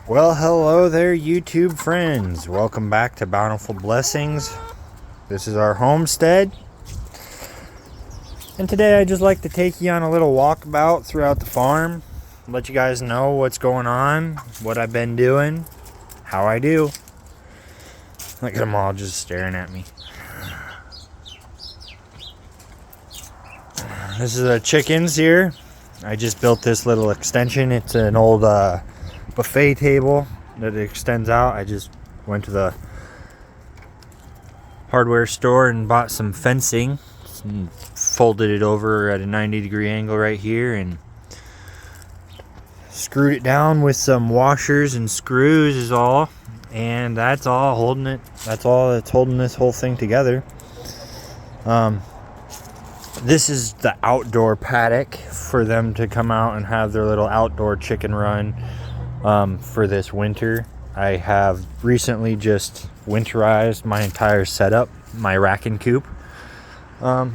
Well, hello there, YouTube friends. Welcome back to Bountiful Blessings. This is our homestead. And today I'd just like to take you on a little walkabout throughout the farm. Let you guys know what's going on, what I've been doing, how I do. Look at them all just staring at me. This is the chickens here. I just built this little extension. It's an old buffet table that extends out. I just went to the hardware store and bought some fencing and folded it over at a 90-degree angle right here and screwed it down with some washers and screws is all, and that's all holding it. That's all that's holding this whole thing together. This is the outdoor paddock for them to come out and have their little outdoor chicken run for this winter. I have recently just winterized my entire setup, my rack and coop.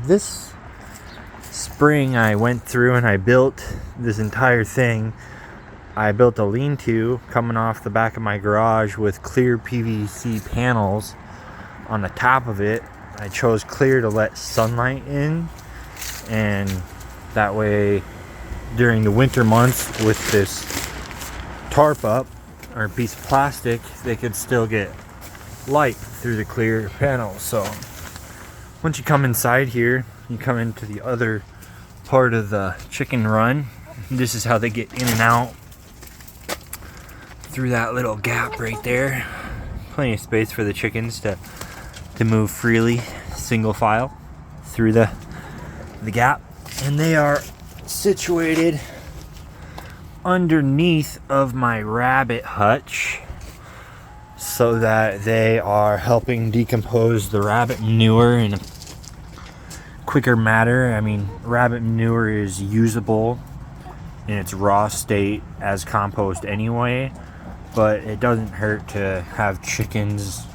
This spring I went through and I built this entire thing. I built a lean-to coming off the back of my garage with clear PVC panels on the top of it. I chose clear to let sunlight in, and that way during the winter months with this tarp up or a piece of plastic, they could still get light through the clear panels. So once you come inside here, you come into the other part of the chicken run. This is how they get in and out through that little gap right there. Plenty of space for the chickens to move freely, single file through the gap. And they are situated underneath of my rabbit hutch so that they are helping decompose the rabbit manure in a quicker manner. I mean, rabbit manure is usable in its raw state as compost anyway, but it doesn't hurt to have chickens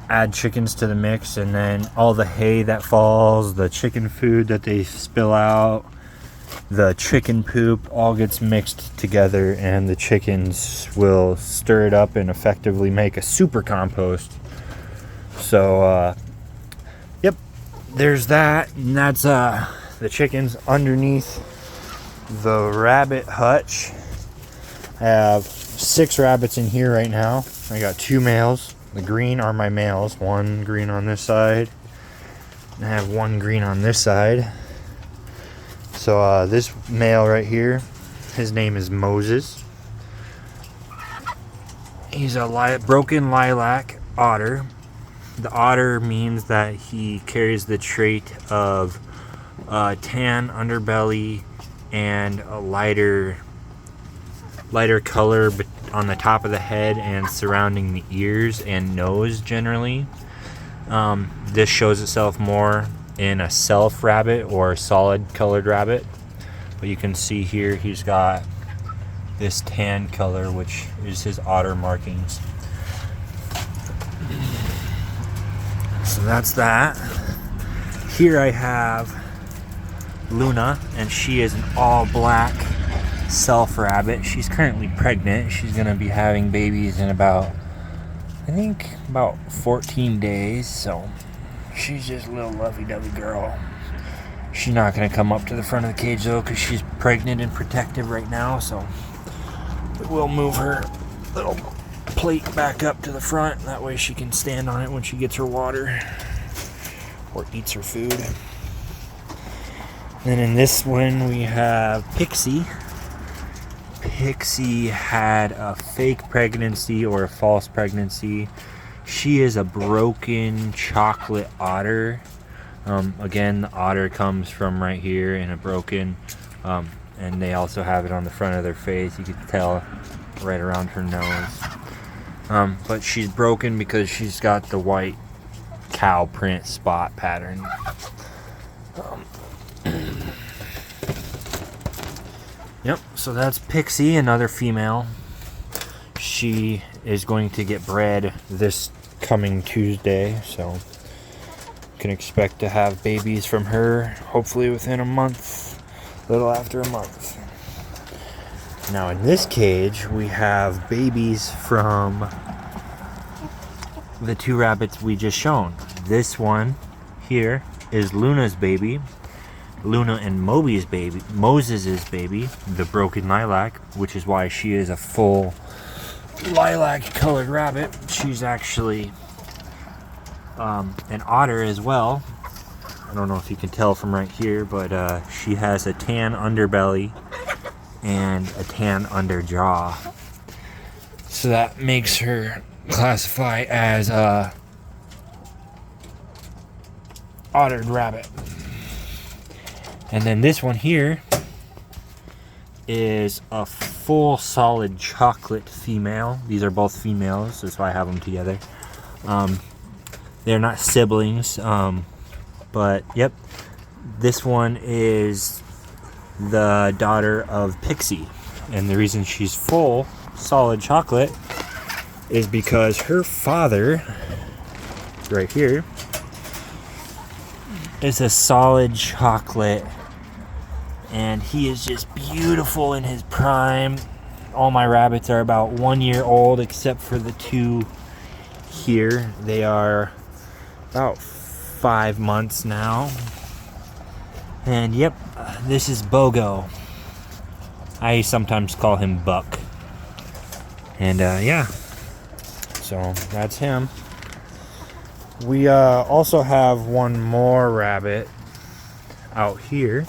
add chickens to the mix, and then all the hay that falls, the chicken food that they spill out, the chicken poop all gets mixed together, and the chickens will stir it up and effectively make a super compost. So yep, there's that, and that's the chickens underneath the rabbit hutch. I have 6 rabbits in here right now. I got 2 males. The green are my males. 1 green on this side, and I have 1 green on this side. So this male right here, his name is Moses. He's a broken lilac otter. The otter means that he carries the trait of tan underbelly and a lighter color on the top of the head and surrounding the ears and nose generally. This shows itself more in a self rabbit or solid colored rabbit, but you can see here he's got this tan color, which is his otter markings. So that's that. Here I have Luna, and she is an all black self rabbit. She's currently pregnant. She's gonna be having babies in about 14 days, so she's just a little lovey-dovey girl. She's not gonna come up to the front of the cage though, because she's pregnant and protective right now, so we'll move her little plate back up to the front. That way she can stand on it when she gets her water or eats her food. Then in this one we have Pixie. Pixie had a fake pregnancy or a false pregnancy. She is a broken chocolate otter. Again, the otter comes from right here in a broken, and they also have it on the front of their face. You can tell right around her nose. But she's broken because she's got the white cow print spot pattern. Yep, so that's Pixie, another female. She is going to get bred this coming Tuesday, so you can expect to have babies from her hopefully within a month, a little after a month. Now in this cage, we have babies from the 2 rabbits we just shown. This one here is Luna's baby, Luna and Moby's baby, Moses's baby, the broken lilac, which is why she is a full lilac colored rabbit. She's actually an otter as well. I don't know if you can tell from right here, but she has a tan underbelly and a tan underjaw. So that makes her classify as a ottered rabbit. And then this one here is a full solid chocolate female. These are both females, that's why I have them together. They're not siblings, but yep, this one is the daughter of Pixie. And the reason she's full solid chocolate is because her father, right here, is a solid chocolate, and he is just beautiful in his prime. All my rabbits are about 1 year old, except for the 2 here. They are about 5 months now. And yep, this is Bogo. I sometimes call him Buck. And yeah, so that's him. We also have one more rabbit out here.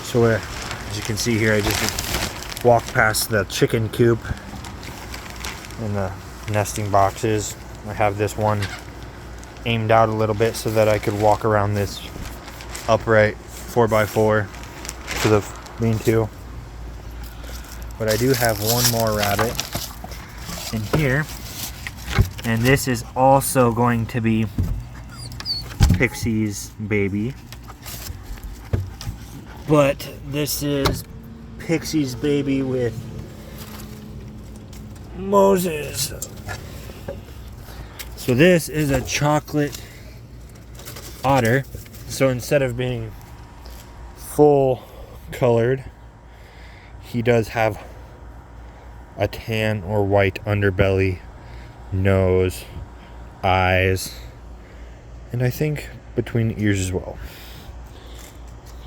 So as you can see here, I just walked past the chicken coop and the nesting boxes. I have this one aimed out a little bit so that I could walk around this upright 4x4 for the lean-to. But I do have one more rabbit in here, and this is also going to be Pixie's baby. But this is Pixie's baby with Moses. So this is a chocolate otter. So instead of being full colored, he does have a tan or white underbelly, nose, eyes, and I think between the ears as well.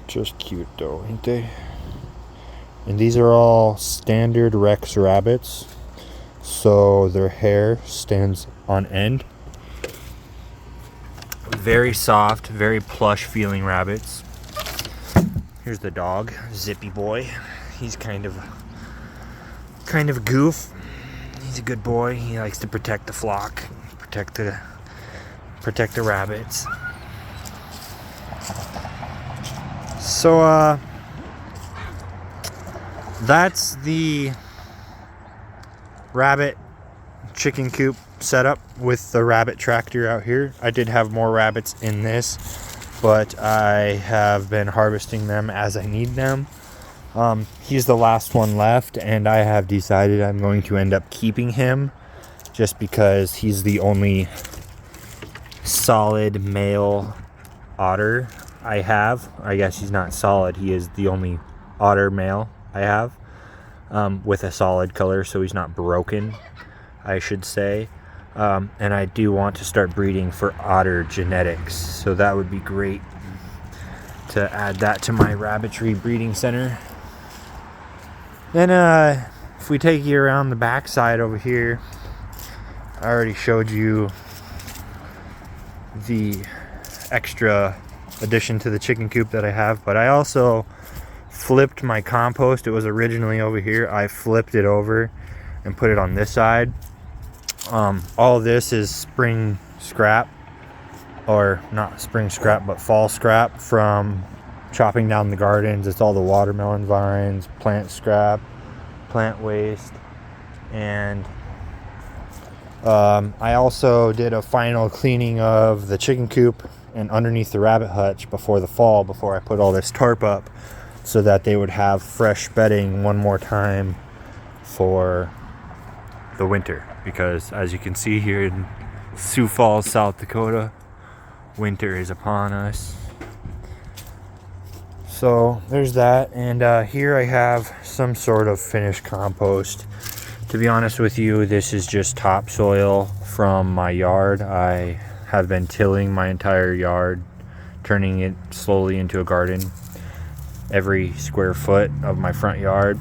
Just cute though, ain't they? And these are all standard Rex rabbits, so their hair stands on end. Very soft, very plush feeling rabbits. Here's the dog, Zippy Boy. He's kind of goof. He's a good boy. He likes to protect the flock, protect the rabbits. So that's the rabbit chicken coop setup with the rabbit tractor out here. I did have more rabbits in this, but I have been harvesting them as I need them. He's the last one left, and I have decided I'm going to end up keeping him just because he's the only solid male otter I have. I guess he's not solid. He is the only otter male I have with a solid color, so he's not broken, I should say. And I do want to start breeding for otter genetics, so that would be great to add that to my rabbitry breeding center. Then if we take you around the back side over here, I already showed you the extra addition to the chicken coop that I have, but I also flipped my compost. It was originally over here. I flipped it over and put it on this side. All of this is spring scrap, or not spring scrap, but fall scrap from chopping down the gardens. It's all the watermelon vines, plant scrap, plant waste, and I also did a final cleaning of the chicken coop and underneath the rabbit hutch before the fall, before I put all this tarp up, so that they would have fresh bedding one more time for the winter. Because as you can see here in Sioux Falls, South Dakota, winter is upon us. So there's that, and here I have some sort of finished compost. To be honest with you, this is just topsoil from my yard. I have been tilling my entire yard, turning it slowly into a garden. Every square foot of my front yard.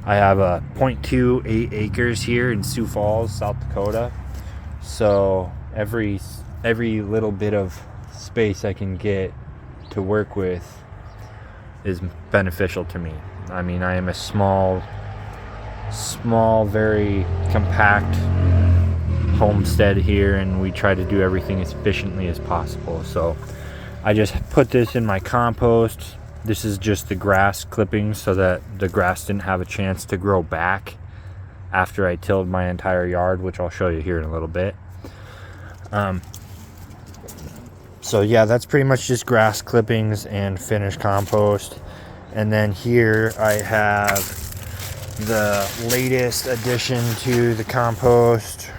I have a 0.28 acres here in Sioux Falls, South Dakota. So every little bit of space I can get to work with is beneficial to me. I mean, I am a small, very compact homestead here, and we try to do everything as efficiently as possible. So I just put this in my compost. This is just the grass clippings so that the grass didn't have a chance to grow back after I tilled my entire yard, which I'll show you here in a little bit. So yeah, that's pretty much just grass clippings and finished compost. And then here I have the latest addition to the compost.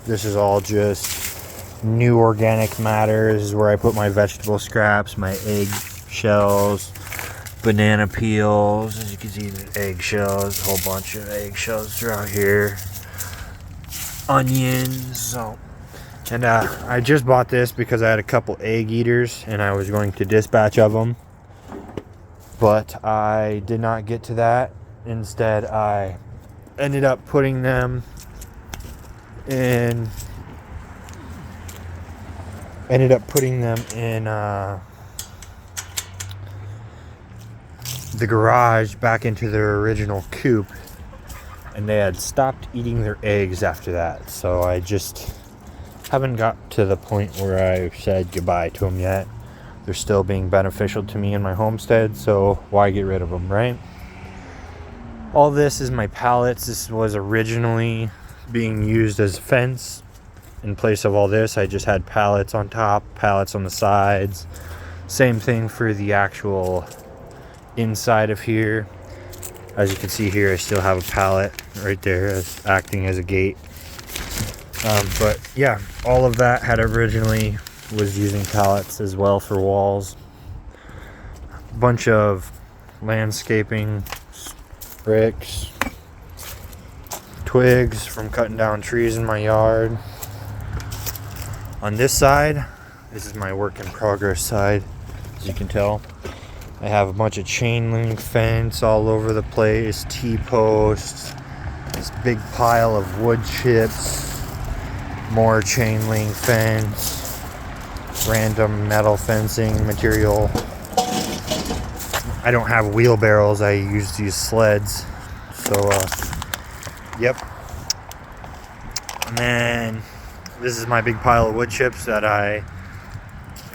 This is all just new organic matter. This is where I put my vegetable scraps, my egg shells, banana peels. As you can see, the eggshells, a whole bunch of eggshells throughout here. Onions. And I just bought this because I had a couple egg eaters and I was going to dispatch of them, but I did not get to that. Instead, I ended up putting them in the garage back into their original coop, and they had stopped eating their eggs after that. So I just haven't got to the point where I've said goodbye to them yet. They're still being beneficial to me in my homestead, so why get rid of them, right? All this is my pallets. This was originally being used as a fence. In place of all this, I just had pallets on top, pallets on the sides. Same thing for the actual inside of here. As you can see here, I still have a pallet right there as acting as a gate. But yeah, all of that had originally was using pallets as well for walls. Bunch of landscaping, bricks, twigs from cutting down trees in my yard. On this side, this is my work in progress side. As you can tell, I have a bunch of chain link fence all over the place, T-posts, this big pile of wood chips, more chain link fence, random metal fencing material. I don't have wheelbarrows, I use these sleds. So yep. And then this is my big pile of wood chips that I'm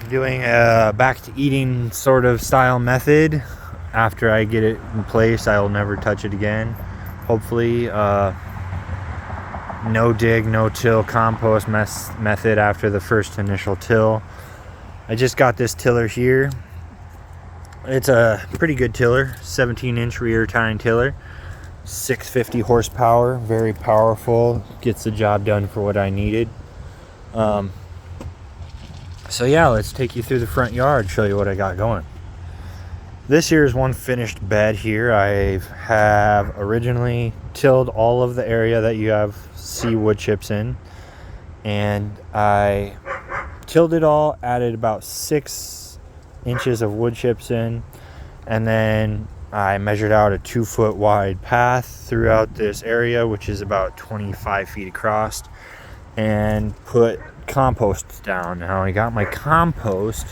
doing a back to eating sort of style method. After I get it in place, I will never touch it again, hopefully. No dig, no till compost method after the first initial till. I just got this tiller here. It's a pretty good tiller, 17-inch rear tine tiller, 650 horsepower, very powerful, gets the job done for what I needed. So yeah, let's take you through the front yard, show you what I got going. This here is one finished bed here. I have originally tilled all of the area that you see wood chips in, and I tilled it all, added about 6 inches of wood chips in, and then I measured out a 2-foot wide path throughout this area, which is about 25 feet across, and put compost down. Now I got my compost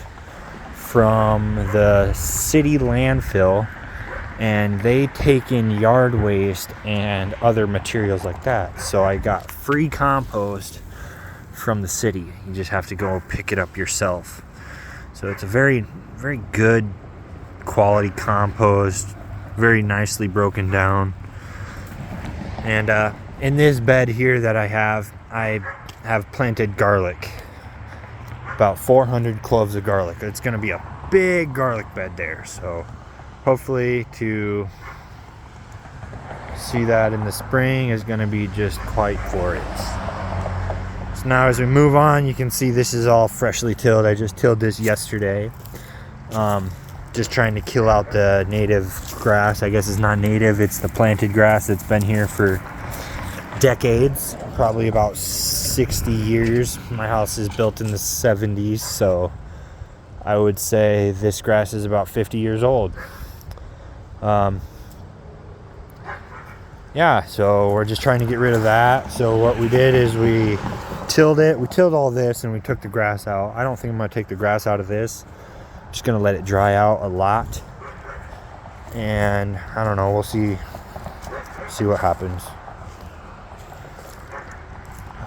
from the city landfill, and they take in yard waste and other materials like that. So I got free compost from the city. You just have to go pick it up yourself. So it's a very, very good quality compost, very nicely broken down. And in this bed here that I have planted garlic. About 400 cloves of garlic. It's going to be a big garlic bed there, so hopefully to see that in the spring is going to be just quite glorious. So now as we move on, you can see this is all freshly tilled. I just tilled this yesterday. Just just trying to kill out the native grass. I guess it's not native, it's the planted grass that's been here for decades, probably about 60 years. My house is built in the 70s, so I would say this grass is about 50 years old. Yeah, so we're just trying to get rid of that. So what we did is we tilled it. We tilled all this and we took the grass out. I don't think I'm going to take the grass out of this. I'm just going to let it dry out a lot. And I don't know, we'll see what happens.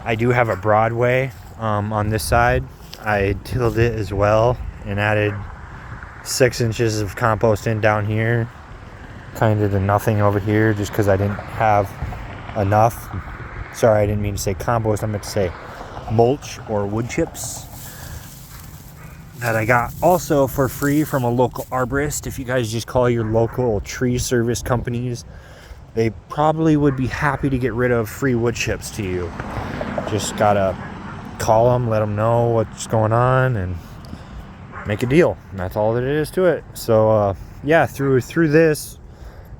I do have a Broadway on this side. I tilled it as well and added 6 inches of compost in down here, kind of to nothing over here, just because I didn't have enough. Sorry, I didn't mean to say compost. I meant to say mulch or wood chips that I got also for free from a local arborist. If you guys just call your local tree service companies, they probably would be happy to get rid of free wood chips to you. Just gotta call them, let them know what's going on, and make a deal. And that's all that it is to it. So yeah, through this,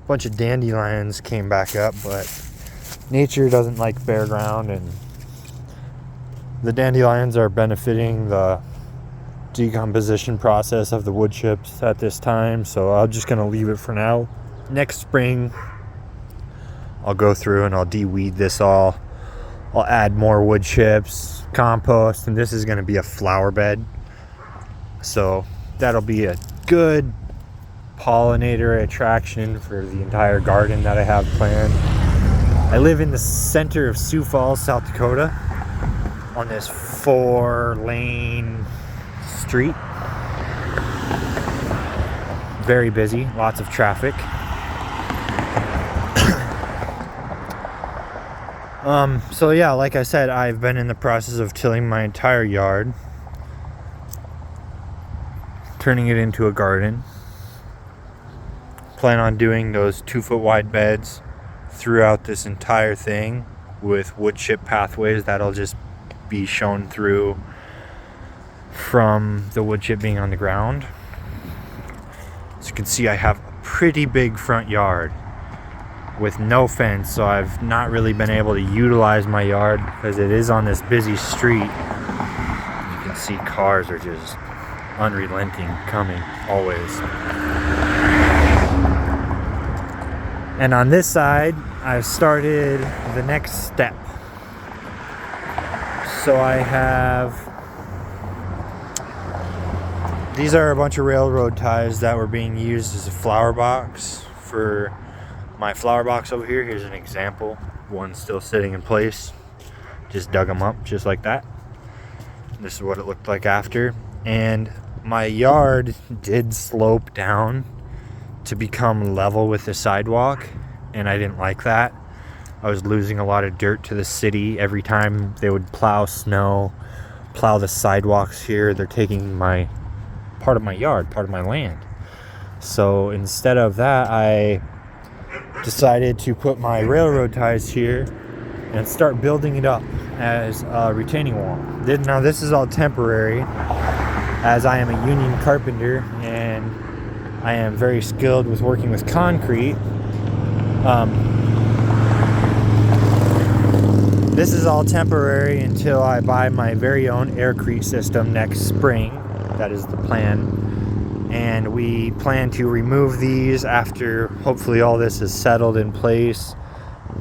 a bunch of dandelions came back up, but nature doesn't like bare ground, and the dandelions are benefiting the decomposition process of the wood chips at this time. So I'm just gonna leave it for now. Next spring, I'll go through and I'll de-weed this all. I'll add more wood chips, compost, and this is going to be a flower bed. So that'll be a good pollinator attraction for the entire garden that I have planned. I live in the center of Sioux Falls, South Dakota, on this 4-lane street. Very busy, lots of traffic. So yeah, like I said, I've been in the process of tilling my entire yard, turning it into a garden. Plan on doing those 2-foot wide beds throughout this entire thing with wood chip pathways that'll just be shown through from the wood chip being on the ground. As you can see, I have a pretty big front yard with no fence, so I've not really been able to utilize my yard because it is on this busy street. You can see cars are just unrelenting coming always. And on this side, I've started the next step. So I have, these are a bunch of railroad ties that were being used as a flower box for my flower box over here. Here's an example. One's still sitting in place. Just dug them up just like that. This is what it looked like after. And my yard did slope down to become level with the sidewalk, and I didn't like that. I was losing a lot of dirt to the city every time they would plow snow, plow the sidewalks here. They're taking my part of my yard, part of my land. So instead of that, I decided to put my railroad ties here and start building it up as a retaining wall. Now this is all temporary, as I am a union carpenter and I am very skilled with working with concrete. This is all temporary until I buy my very own aircrete system next spring. That is the plan. And we plan to remove these after hopefully all this is settled in place,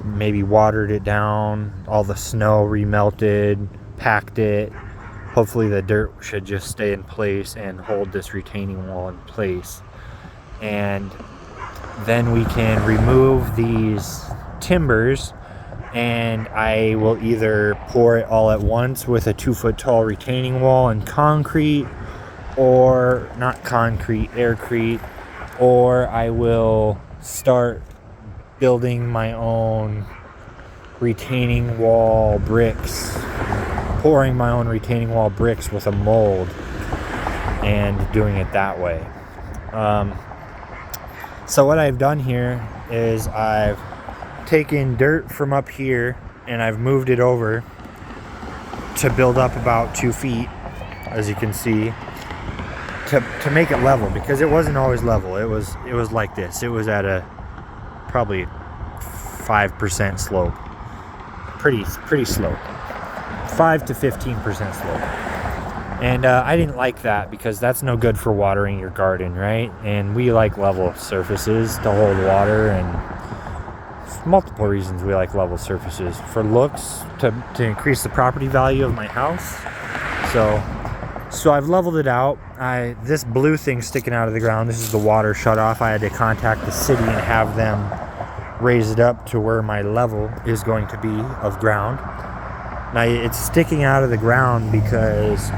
maybe watered it down, all the snow remelted, packed it. Hopefully the dirt should just stay in place and hold this retaining wall in place. And then we can remove these timbers, and I will either pour it all at once with a 2-foot tall retaining wall and concrete, or not concrete, aircrete, or I will start building my own retaining wall bricks, pouring my own retaining wall bricks with a mold and doing it that way. So what I've done here is I've taken dirt from up here and I've moved it over to build up about 2 feet, as you can see, to make it level, because it wasn't always level. It was like this. It was at a probably 5% slope. Pretty slope. 5 to 15% slope. And I didn't like that, because that's no good for watering your garden, right? And we like level surfaces to hold water, and multiple reasons we like level surfaces. For looks, to increase the property value of my house. So I've leveled it out. This blue thing sticking out of the ground, this is the water shut off. I had to contact the city and have them raise it up to where my level is going to be of ground. Now it's sticking out of the ground because,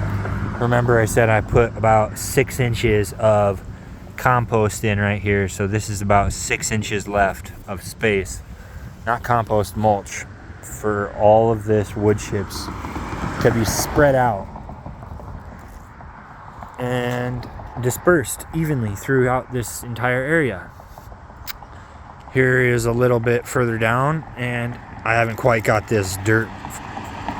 remember I said I put about 6 inches of compost in right here. So this is about 6 inches left of space. Not compost, mulch, for all of this wood chips to be spread out and dispersed evenly throughout this entire area. Here is a little bit further down, and I haven't quite got this dirt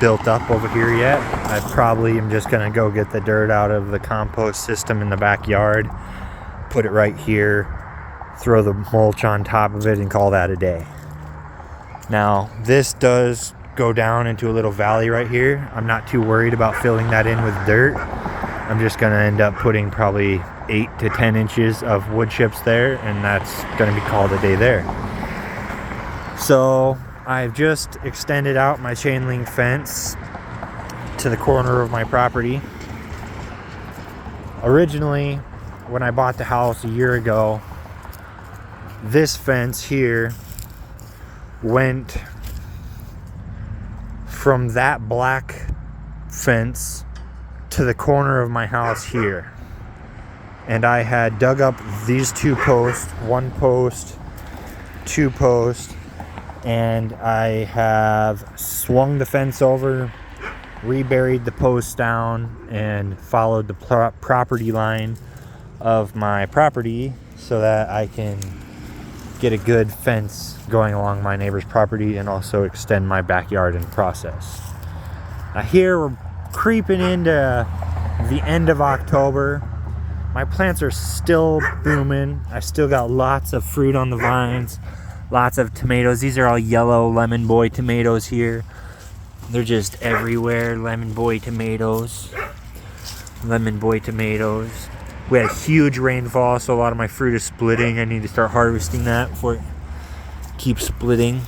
built up over here yet. I probably am just gonna go get the dirt out of the compost system in the backyard, put it right here, throw the mulch on top of it, and call that a day. Now, this does go down into a little valley right here. I'm not too worried about filling that in with dirt. I'm just gonna end up putting probably 8 to 10 inches of wood chips there, and that's gonna be called a day there. So I've just extended out my chain link fence to the corner of my property. Originally, when I bought the house a year ago, this fence here went from that black fence to the corner of my house here. And I had dug up these 2 posts, 1 post, 2 posts, and I have swung the fence over, reburied the posts down, and followed the property line of my property so that I can get a good fence going along my neighbor's property and also extend my backyard in the process. Now here we're creeping into the end of October. My plants are still booming. I still got lots of fruit on the vines, lots of tomatoes. These are all yellow Lemon Boy tomatoes here. They're just everywhere. Lemon Boy tomatoes. Lemon Boy tomatoes. We had a huge rainfall, so a lot of my fruit is splitting. I need to start harvesting that before it keeps splitting.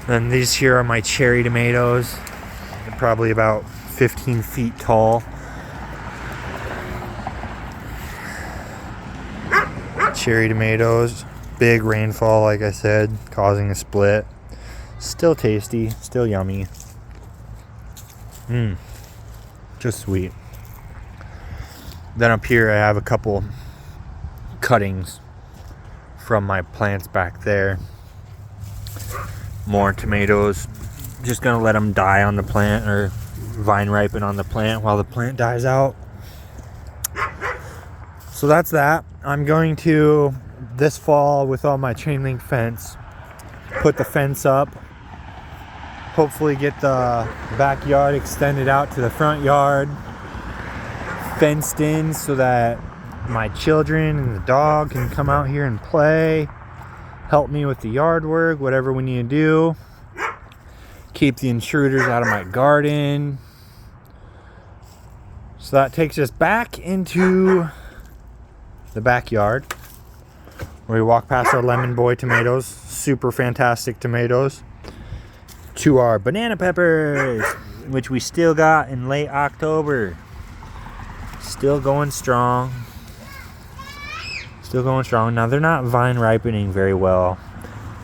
And these here are my cherry tomatoes. They're probably about 15 feet tall. Cherry tomatoes. Big rainfall, like I said, causing a split. Still tasty, still yummy. Just sweet. Then up here I have a couple cuttings from my plants back there. More tomatoes. Just gonna let them die on the plant, or vine ripen on the plant while the plant dies out. So that's that. I'm going to, this fall, with all my chain link fence, put the fence up, hopefully get the backyard extended out to the front yard, fenced in so that my children and the dog can come out here and play, help me with the yard work, whatever we need to do, keep the intruders out of my garden. So that takes us back into the backyard, where we walk past our Lemon Boy tomatoes, super fantastic tomatoes, to our banana peppers, which we still got in late October. Still going strong. Still going strong. Now, they're not vine ripening very well.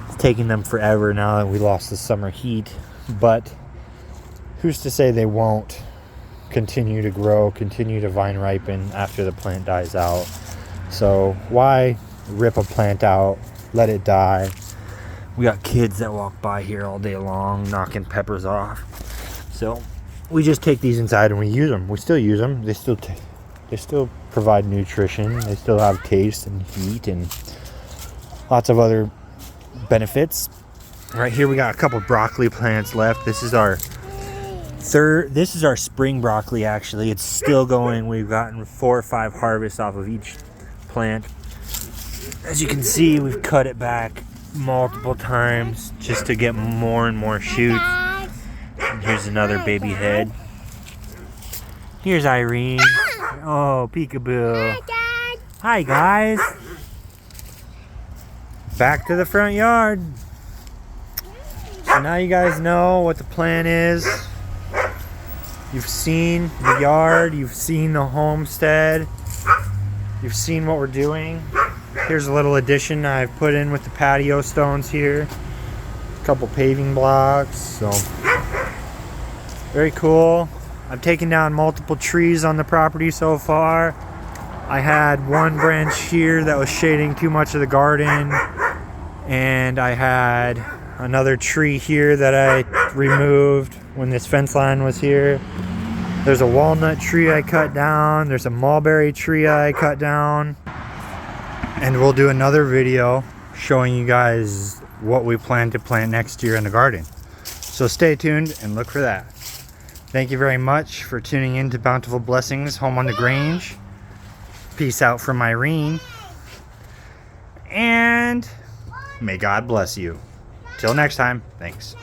It's taking them forever now that we lost the summer heat. But who's to say they won't continue to grow, continue to vine ripen after the plant dies out? So why rip a plant out, let it die? We got kids that walk by here all day long knocking peppers off. So we just take these inside and we use them. We still use them. They still provide nutrition. They still have taste and heat and lots of other benefits. Right here we got a couple broccoli plants left. This is our This is our spring broccoli, actually. It's still going. We've gotten 4 or 5 harvests off of each plant. As you can see, we've cut it back multiple times just to get more and more shoots. And here's another baby head. Here's Irene. Oh, peekaboo. Hi, guys. Back to the front yard. So now you guys know what the plan is. You've seen the yard. You've seen the homestead. You've seen what we're doing. Here's a little addition I've put in with the patio stones here. A couple paving blocks. So very cool. I've taken down multiple trees on the property so far. I had one branch here that was shading too much of the garden, and I had another tree here that I removed when this fence line was here. There's a walnut tree I cut down. There's a mulberry tree I cut down. And we'll do another video showing you guys what we plan to plant next year in the garden. So stay tuned and look for that. Thank you very much for tuning in to Bountiful Blessings Home on the Grange. Peace out from Irene. And may God bless you. Till next time, thanks.